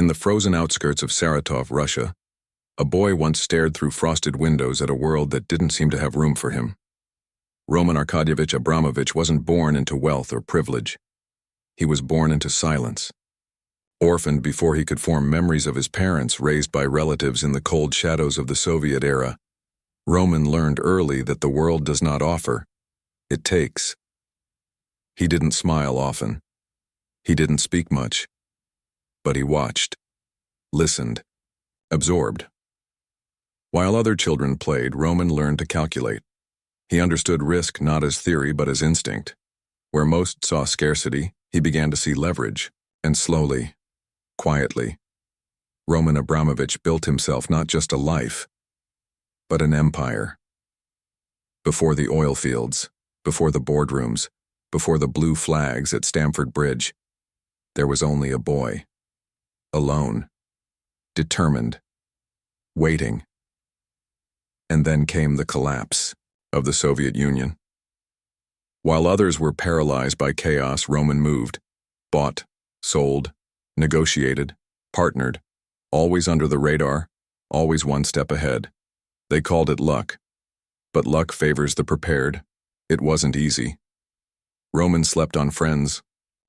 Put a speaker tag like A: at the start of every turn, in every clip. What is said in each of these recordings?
A: the frozen outskirts of Saratov, Russia, a boy once stared through frosted windows at a world that didn't seem to have room for him. Roman Arkadyevich Abramovich wasn't born into wealth or privilege. He was born into silence. Orphaned before he could form memories of his parents raised by relatives in the cold shadows of the Soviet era, Roman learned early that the world does not offer, it takes. He didn't smile often. He didn't speak much. But he watched, listened, absorbed. While other children played, Roman learned to calculate. He understood risk not as theory but as instinct. Where most saw scarcity, he began to see leverage, and slowly, quietly, Roman Abramovich built himself not just a life, but an empire. Before the oil fields, before the boardrooms, before the blue flags at Stamford Bridge, there was only a boy. Alone, determined, waiting. And then came the collapse of the Soviet Union. While others were paralyzed by chaos, Roman moved, bought, sold, negotiated, partnered, always under the radar, always one step ahead. They called it luck. But luck favors the prepared. It wasn't easy. Roman slept on friends'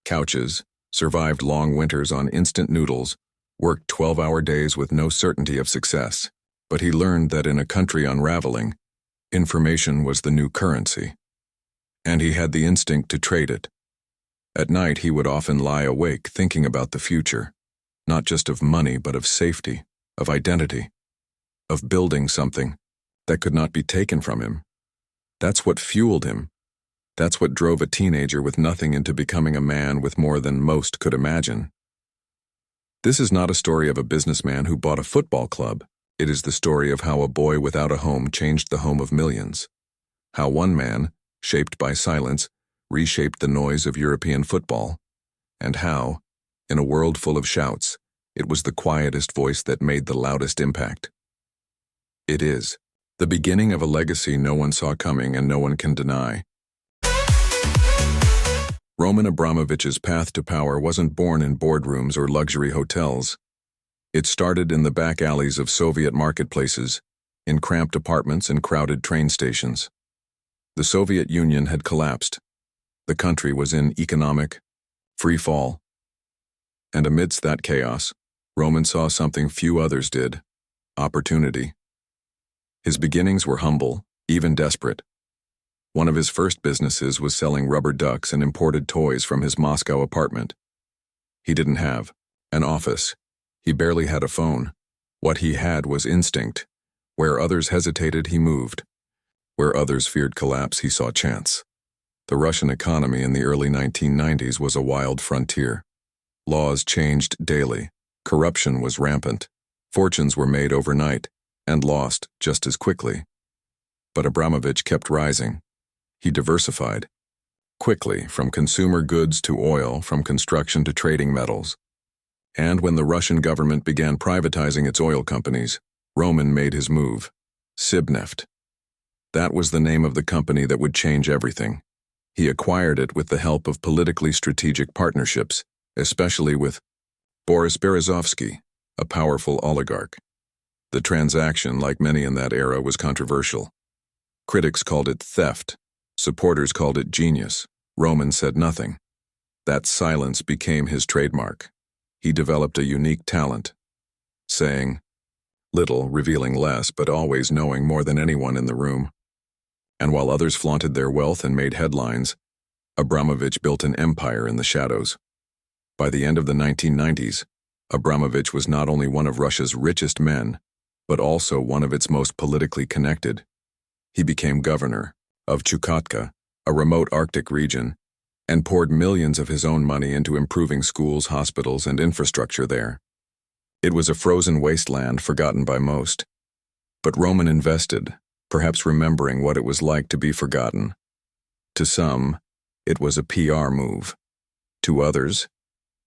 A: couches, survived long winters on instant noodles, worked 12-hour days with no certainty of success. But he learned that in a country unraveling, information was the new currency. And he had the instinct to trade it. At night, he would often lie awake thinking about the future, not just of money, but of safety, of identity, of building something that could not be taken from him. That's what fueled him. That's what drove a teenager with nothing into becoming a man with more than most could imagine. This is not a story of a businessman who bought a football club. It is the story of how a boy without a home changed the home of millions. How one man, shaped by silence, reshaped the noise of European football. And how, in a world full of shouts, it was the quietest voice that made the loudest impact. It is the beginning of a legacy no one saw coming and no one can deny. Roman Abramovich's path to power wasn't born in boardrooms or luxury hotels. It started in the back alleys of Soviet marketplaces, in cramped apartments and crowded train stations. The Soviet Union had collapsed. The country was in economic free fall. And amidst that chaos, Roman saw something few others did: opportunity. His beginnings were humble, even desperate. One of his first businesses was selling rubber ducks and imported toys from his Moscow apartment. He didn't have an office. He barely had a phone. What he had was instinct. Where others hesitated, he moved. Where others feared collapse, he saw chance. The Russian economy in the early 1990s was a wild frontier. Laws changed daily. Corruption was rampant. Fortunes were made overnight and lost just as quickly. But Abramovich kept rising. He diversified. Quickly, from consumer goods to oil, from construction to trading metals. And when the Russian government began privatizing its oil companies, Roman made his move. Sibneft. That was the name of the company that would change everything. He acquired it with the help of politically strategic partnerships, especially with Boris Berezovsky, a powerful oligarch. The transaction, like many in that era, was controversial. Critics called it theft. Supporters called it genius. Roman said nothing. That silence became his trademark. He developed a unique talent, saying little, revealing less, but always knowing more than anyone in the room. And while others flaunted their wealth and made headlines, Abramovich built an empire in the shadows. By the end of the 1990s, Abramovich was not only one of Russia's richest men, but also one of its most politically connected. He became governor of Chukotka, a remote Arctic region, and poured millions of his own money into improving schools, hospitals, and infrastructure there. It was a frozen wasteland forgotten by most. But Roman invested, perhaps remembering what it was like to be forgotten. To some, it was a PR move. To others,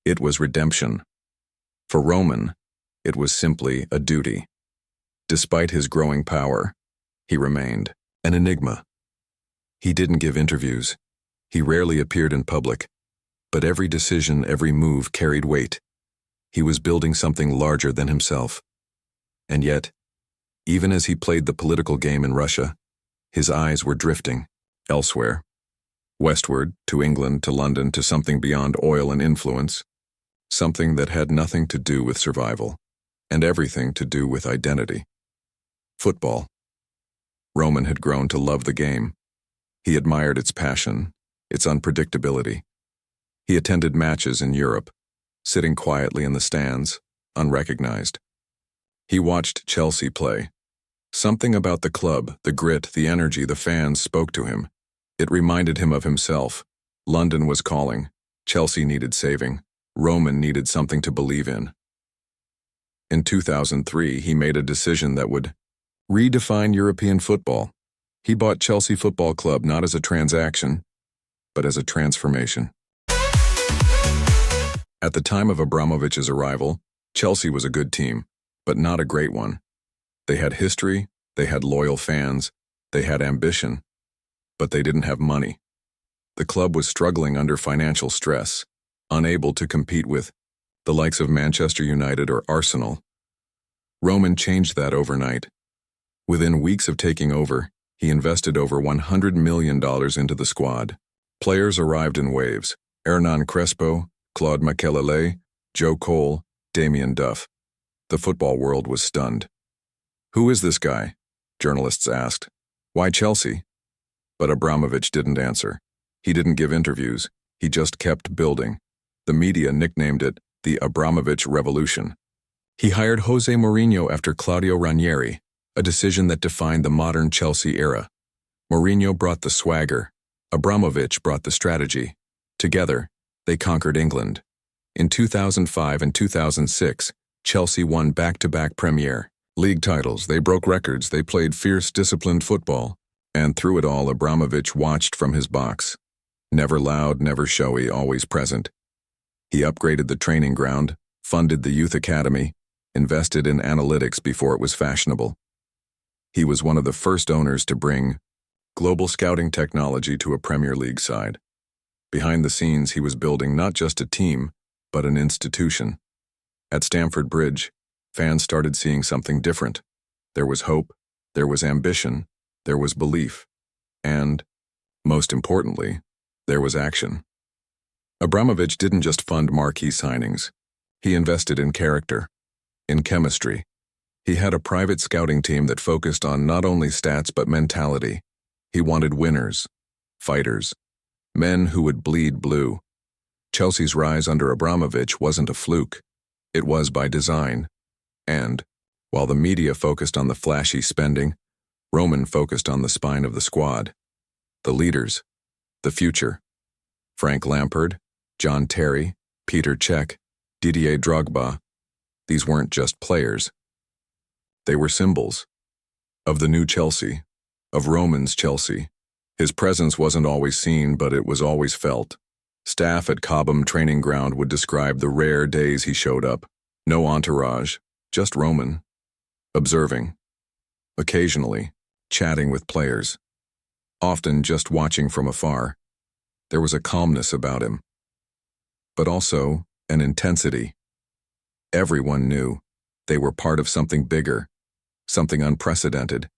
A: it was redemption. For Roman, it was simply a duty. Despite his growing power, he remained an enigma. He didn't give interviews. He rarely appeared in public. But every decision, every move carried weight. He was building something larger than himself. And yet, even as he played the political game in Russia, his eyes were drifting elsewhere. Westward, to England, to London, to something beyond oil and influence. Something that had nothing to do with survival, and everything to do with identity. Football. Roman had grown to love the game. He admired its passion, its unpredictability. He attended matches in Europe, sitting quietly in the stands, unrecognized. He watched Chelsea play. Something about the club, the grit, the energy, the fans spoke to him. It reminded him of himself. London was calling. Chelsea needed saving. Roman needed something to believe in. In 2003, he made a decision that would redefine European football. He bought Chelsea Football Club not as a transaction, but as a transformation. At the time of Abramovich's arrival, Chelsea was a good team, but not a great one. They had history, they had loyal fans, they had ambition, but they didn't have money. The club was struggling under financial stress, unable to compete with the likes of Manchester United or Arsenal. Roman changed that overnight. Within weeks of taking over, he invested over $100 million into the squad. Players arrived in waves: Hernan Crespo, Claude Makelele, Joe Cole, Damien Duff. The football world was stunned. "Who is this guy?" journalists asked. "Why Chelsea?" But Abramovich didn't answer. He didn't give interviews. He just kept building. The media nicknamed it the Abramovich Revolution. He hired Jose Mourinho after Claudio Ranieri, a decision that defined the modern Chelsea era. Mourinho brought the swagger. Abramovich brought the strategy. Together, they conquered England. In 2005 and 2006, Chelsea won back-to-back Premier League titles. They broke records. They played fierce, disciplined football. And through it all, Abramovich watched from his box. Never loud, never showy, always present. He upgraded the training ground, funded the youth academy, invested in analytics before it was fashionable. He was one of the first owners to bring global scouting technology to a Premier League side. Behind the scenes, he was building not just a team, but an institution. At Stamford Bridge, fans started seeing something different. There was hope, there was ambition, there was belief, and, most importantly, there was action. Abramovich didn't just fund marquee signings. He invested in character, in chemistry. He had a private scouting team that focused on not only stats but mentality. He wanted winners, fighters, men who would bleed blue. Chelsea's rise under Abramovich wasn't a fluke. It was by design. And, while the media focused on the flashy spending, Roman focused on the spine of the squad. The leaders, the future. Frank Lampard, John Terry, Peter Cech, Didier Drogba. These weren't just players. They were symbols of the new Chelsea, of Roman's Chelsea. His presence wasn't always seen, but it was always felt. Staff at Cobham training ground would describe the rare days he showed up. No entourage, just Roman. Observing. Occasionally, chatting with players. Often just watching from afar. There was a calmness about him. But also an intensity. Everyone knew they were part of something bigger, something unprecedented,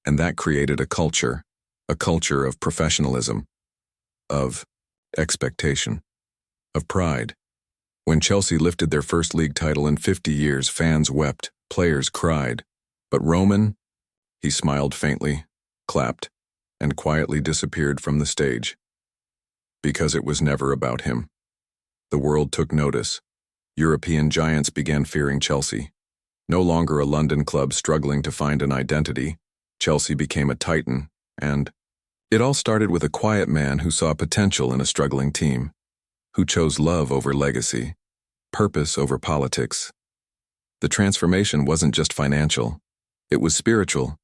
A: and that created a culture of professionalism, of expectation, of pride. When Chelsea lifted their first league title in 50 years, fans wept, players cried. But Roman, he smiled faintly, clapped, and quietly disappeared from the stage. Because it was never about him. The world took notice. European giants began fearing Chelsea. No longer a London club struggling to find an identity, Chelsea became a titan, and it all started with a quiet man who saw potential in a struggling team, who chose love over legacy, purpose over politics. The transformation wasn't just financial, it was spiritual.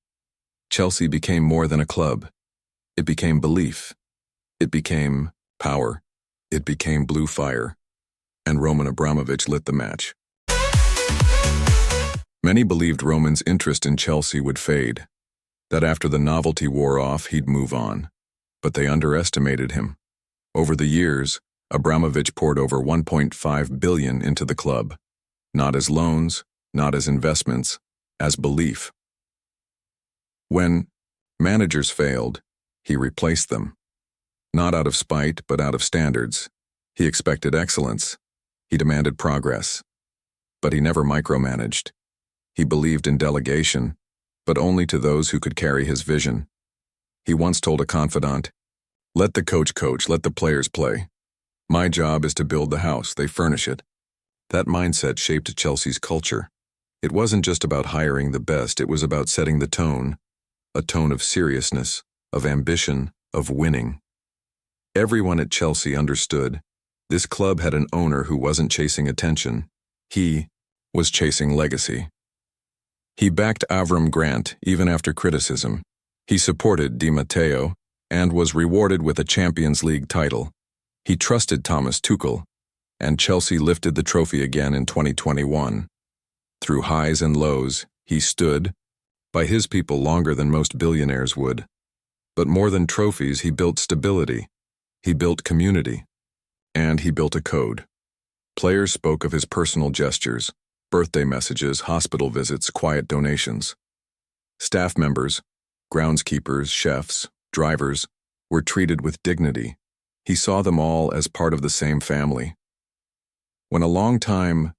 A: Chelsea became more than a club. It became belief. It became power. It became blue fire. And Roman Abramovich lit the match. Many believed Roman's interest in Chelsea would fade, that after the novelty wore off, he'd move on. But they underestimated him. Over the years, Abramovich poured over $1.5 billion into the club. not as loans, not as investments, as belief. When managers failed, he replaced them. Not out of spite, but out of standards. He expected excellence. He demanded progress. But he never micromanaged. He believed in delegation, but only to those who could carry his vision. He once told a confidant, "Let the coach coach, let the players play. My job is to build the house, they furnish it." That mindset shaped Chelsea's culture. It wasn't just about hiring the best, it was about setting the tone, a tone of seriousness, of ambition, of winning. Everyone at Chelsea understood this club had an owner who wasn't chasing attention. He was chasing legacy. He backed Avram Grant even after criticism. He supported Di Matteo and was rewarded with a Champions League title. He trusted Thomas Tuchel, and Chelsea lifted the trophy again in 2021. Through highs and lows, he stood by his people longer than most billionaires would. But more than trophies, he built stability. He built community. And he built a code. Players spoke of his personal gestures, birthday messages, hospital visits, quiet donations. Staff members, groundskeepers, chefs, drivers, were treated with dignity. He saw them all as part of the same family. When a long-time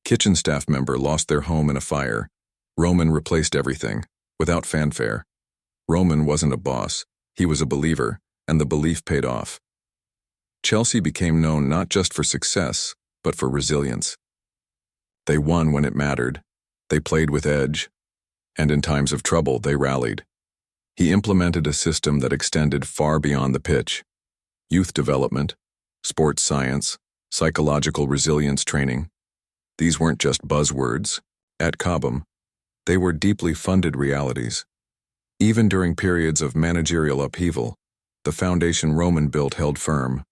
A: kitchen staff member lost their home in a fire, Roman replaced everything, without fanfare. Roman wasn't a boss, he was a believer, and the belief paid off. Chelsea became known not just for success, but for resilience. They won when it mattered, they played with edge, and in times of trouble they rallied. He implemented a system that extended far beyond the pitch. Youth development, sports science, psychological resilience training. These weren't just buzzwords. At Cobham, they were deeply funded realities. Even during periods of managerial upheaval, the foundation Roman built held firm.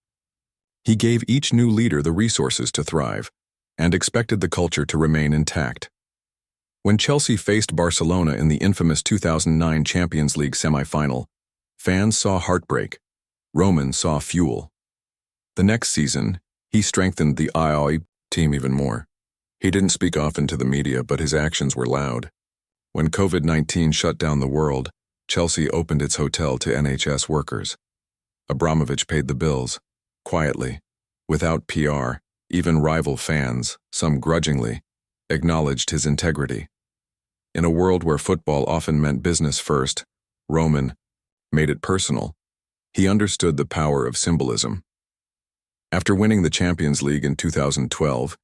A: He gave each new leader the resources to thrive, and expected the culture to remain intact. When Chelsea faced Barcelona in the infamous 2009 Champions League semi-final, fans saw heartbreak. Roman saw fuel. The next season, he strengthened the II team even more. He didn't speak often to the media, but his actions were loud. When COVID-19 shut down the world, Chelsea opened its hotel to NHS workers. Abramovich paid the bills, quietly, without PR. Even rival fans, some grudgingly, acknowledged his integrity. In a world where football often meant business first, Roman made it personal. He understood the power of symbolism. After winning the Champions League in 2012,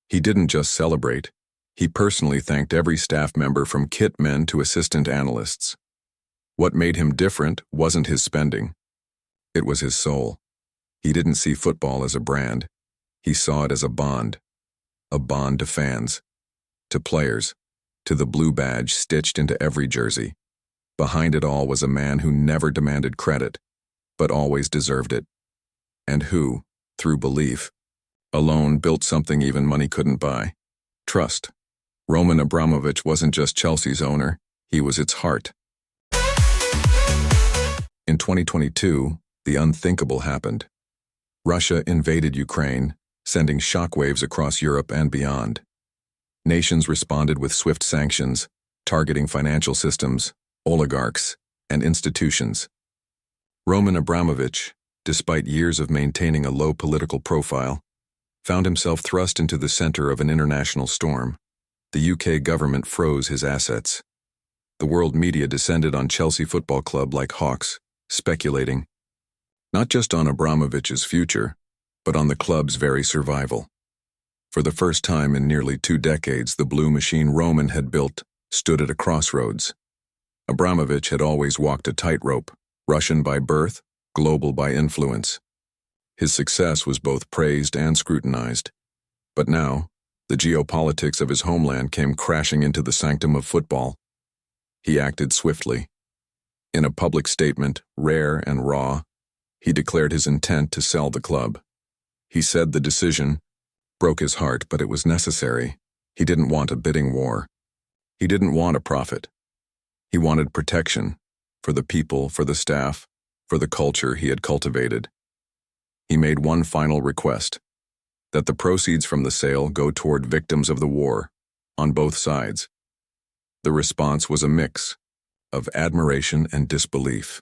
A: he didn't just celebrate. He personally thanked every staff member from kit men to assistant analysts. What made him different wasn't his spending. It was his soul. He didn't see football as a brand. He saw it as a bond to fans, to players, to the blue badge stitched into every jersey. Behind it all was a man who never demanded credit, but always deserved it, and who, through belief, alone built something even money couldn't buy: trust. Roman Abramovich wasn't just Chelsea's owner, he was its heart. In 2022, the unthinkable happened. Russia invaded Ukraine, sending shockwaves across Europe and beyond. Nations responded with swift sanctions, targeting financial systems, oligarchs, and institutions. Roman Abramovich, despite years of maintaining a low political profile, found himself thrust into the center of an international storm. The UK government froze his assets. The world media descended on Chelsea Football Club like hawks, speculating, not just on Abramovich's future, but on the club's very survival. For the first time in nearly 2 decades, the blue machine Roman had built stood at a crossroads. Abramovich had always walked a tightrope, Russian by birth, global by influence. His success was both praised and scrutinized. But now, the geopolitics of his homeland came crashing into the sanctum of football. He acted swiftly. In a public statement, rare and raw, he declared his intent to sell the club. He said the decision broke his heart, but it was necessary. He didn't want a bidding war. He didn't want a profit. He wanted protection, for the people, for the staff, for the culture he had cultivated. He made one final request: that the proceeds from the sale go toward victims of the war, on both sides. The response was a mix of admiration and disbelief.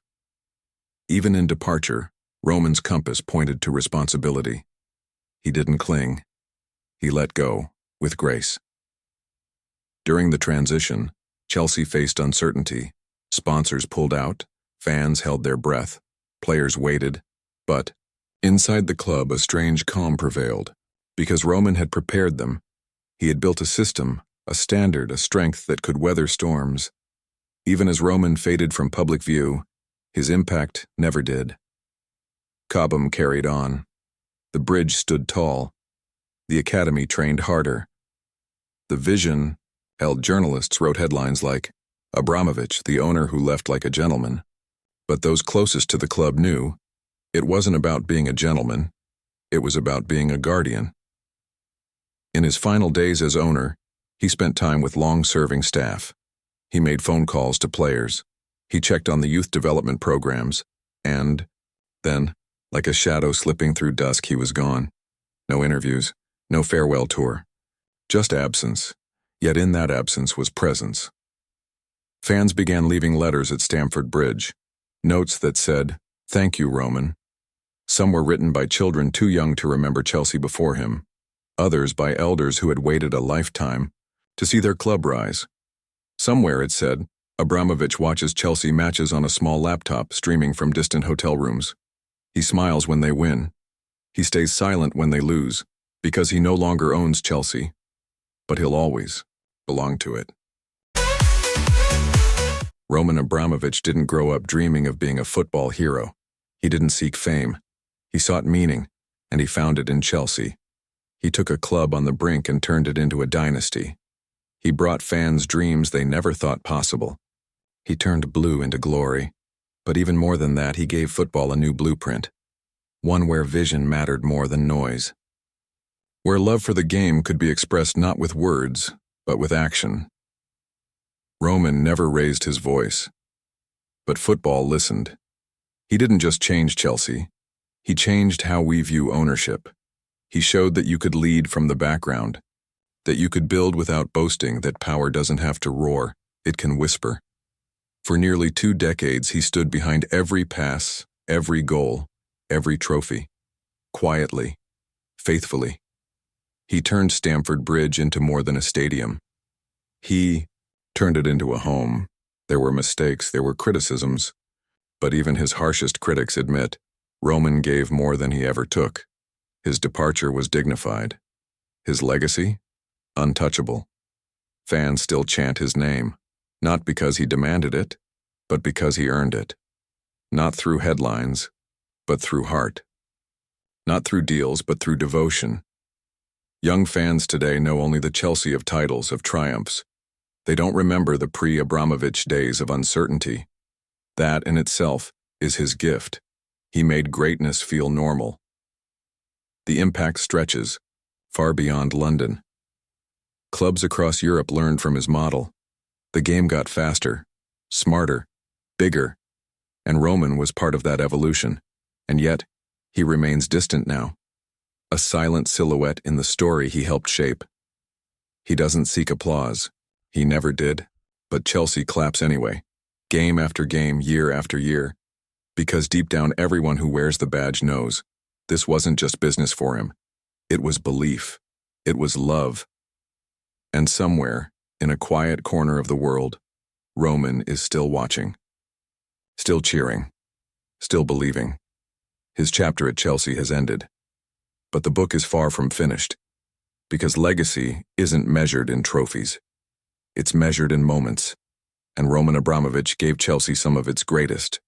A: Even in departure, Roman's compass pointed to responsibility. He didn't cling. He let go, with grace. During the transition, Chelsea faced uncertainty. Sponsors pulled out, fans held their breath, players waited, but inside the club a strange calm prevailed, because Roman had prepared them. He had built a system, a standard, a strength that could weather storms. Even as Roman faded from public view, his impact never did. Cobham carried on. The bridge stood tall. The academy trained harder. The vision held journalists wrote headlines like, Abramovich, the owner who left like a gentleman. But those closest to the club knew it wasn't about being a gentleman, it was about being a guardian. In his final days as owner, he spent time with long-serving staff. He made phone calls to players. He checked on the youth development programs, and then, like a shadow slipping through dusk, he was gone. No interviews, no farewell tour. Just absence, yet in that absence was presence. Fans began leaving letters at Stamford Bridge, notes that said, "Thank you, Roman." Some were written by children too young to remember Chelsea before him, others by elders who had waited a lifetime to see their club rise. Somewhere it said, Abramovich watches Chelsea matches on a small laptop streaming from distant hotel rooms. He smiles when they win. He stays silent when they lose, because he no longer owns Chelsea, but he'll always belong to it. Roman Abramovich didn't grow up dreaming of being a football hero. He didn't seek fame. He sought meaning, and he found it in Chelsea. He took a club on the brink and turned it into a dynasty. He brought fans dreams they never thought possible. He turned blue into glory. But even more than that, he gave football a new blueprint, one where vision mattered more than noise, where love for the game could be expressed not with words, but with action. Roman never raised his voice, but football listened. He didn't just change Chelsea, he changed how we view ownership. He showed that you could lead from the background, that you could build without boasting, that power doesn't have to roar, it can whisper. For nearly 2 decades, he stood behind every pass, every goal, every trophy, quietly, faithfully. He turned Stamford Bridge into more than a stadium. He turned it into a home. There were mistakes, there were criticisms, but even his harshest critics admit Roman gave more than he ever took. His departure was dignified. His legacy? Untouchable. Fans still chant his name, not because he demanded it, but because he earned it. Not through headlines, but through heart. Not through deals, but through devotion. Young fans today know only the Chelsea of titles, of triumphs. They don't remember the pre-Abramovich days of uncertainty. That in itself is his gift. He made greatness feel normal. The impact stretches far beyond London. Clubs across Europe learned from his model. The game got faster, smarter, bigger, and Roman was part of that evolution. And yet, he remains distant now, a silent silhouette in the story he helped shape. He doesn't seek applause. He never did. But Chelsea claps anyway, game after game, year after year, because deep down everyone who wears the badge knows this wasn't just business for him. It was belief. It was love. And somewhere, in a quiet corner of the world, Roman is still watching, still cheering, still believing. His chapter at Chelsea has ended. But the book is far from finished, because legacy isn't measured in trophies. It's measured in moments, and Roman Abramovich gave Chelsea some of its greatest.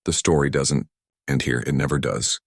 A: The story doesn't end here, it never does.